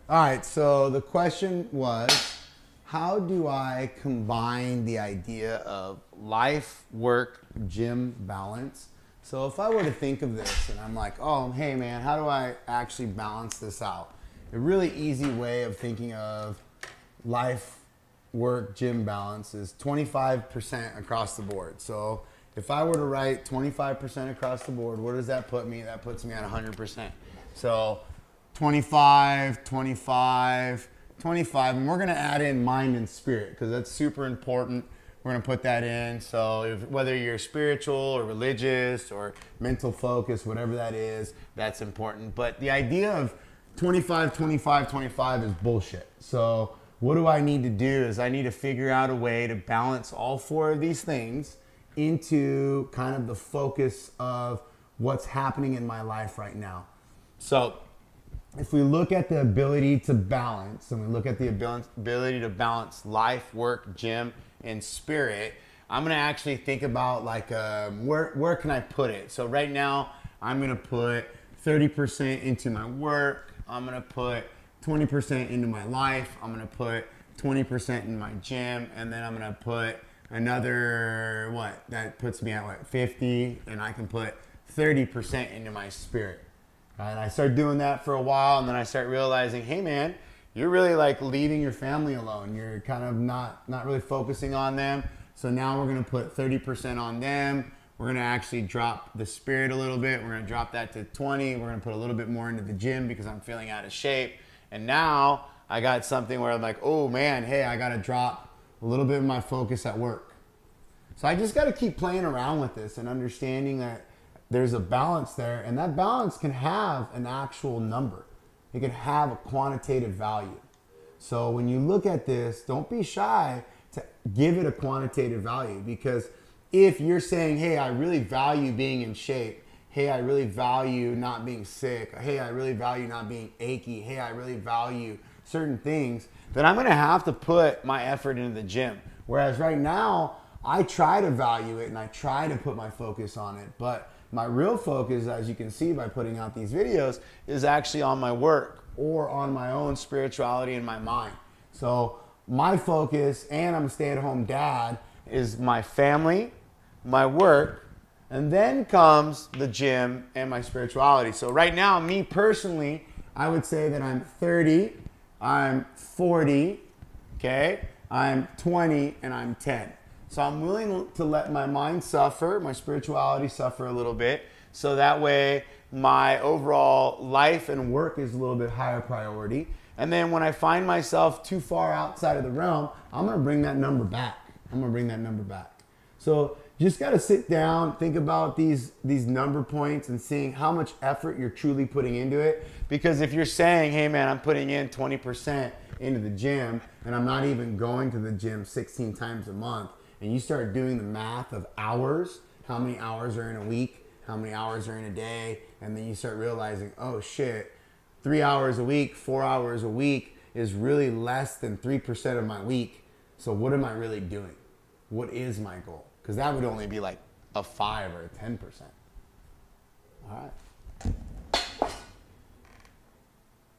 All right, so the question was, how do I combine the idea of life, work, gym balance? So if I were to think of this and I'm like, oh, hey man, how do I actually balance this out? A really easy way of thinking of life, work, gym balance is 25% across the board. So if I were to write 25% across the board, where does that put me? That puts me at 100%. So 25, 25, 25, and we're going to add in mind and spirit because that's super important. We're going to put that in. So whether you're spiritual or religious or mental focus, whatever that is, that's important. But the idea of 25, 25, 25 is bullshit. So what do I need to do is I need to figure out a way to balance all four of these things into kind of the focus of what's happening in my life right now. So if we look at the ability to balance, and we look at the ability to balance life, work, gym, and spirit, I'm going to actually think about like where can I put it? So right now, I'm going to put 30% into my work. I'm going to put 20% into my life. I'm going to put 20% in my gym. And then I'm going to put another, that puts me at 50. And I can put 30% into my spirit. And I start doing that for a while, and then I start realizing, hey man, you're really like leaving your family alone. You're kind of not really focusing on them. So now we're gonna put 30% on them. We're gonna actually drop the spirit a little bit. We're gonna drop that to 20. We're gonna put a little bit more into the gym because I'm feeling out of shape. And now I got something where I'm like, oh man, hey, I gotta drop a little bit of my focus at work. So I just gotta keep playing around with this and understanding that there's a balance there, and that balance can have an actual number. It can have a quantitative value. So when you look at this, don't be shy to give it a quantitative value, because if you're saying, hey, I really value being in shape, hey, I really value not being sick, hey, I really value not being achy, hey, I really value certain things, then I'm gonna have to put my effort into the gym. Whereas right now, I try to value it and I try to put my focus on it, but my real focus, as you can see by putting out these videos, is actually on my work or on my own spirituality in my mind. So my focus, and I'm a stay-at-home dad, is my family, my work, and then comes the gym and my spirituality. So right now, me personally, I would say that I'm 30, I'm 40, okay, I'm 20, and I'm 10. So I'm willing to let my mind suffer, my spirituality suffer a little bit, so that way my overall life and work is a little bit higher priority. And then when I find myself too far outside of the realm, I'm gonna bring that number back. So just gotta sit down, think about these number points and seeing how much effort you're truly putting into it. Because if you're saying, hey man, I'm putting in 20% into the gym and I'm not even going to the gym 16 times a month, and you start doing the math of hours, how many hours are in a week, how many hours are in a day, and then you start realizing, oh shit, 3 hours a week, 4 hours a week is really less than 3% of my week. So what am I really doing? What is my goal? Because that would only be like a 5 or a 10%. All right.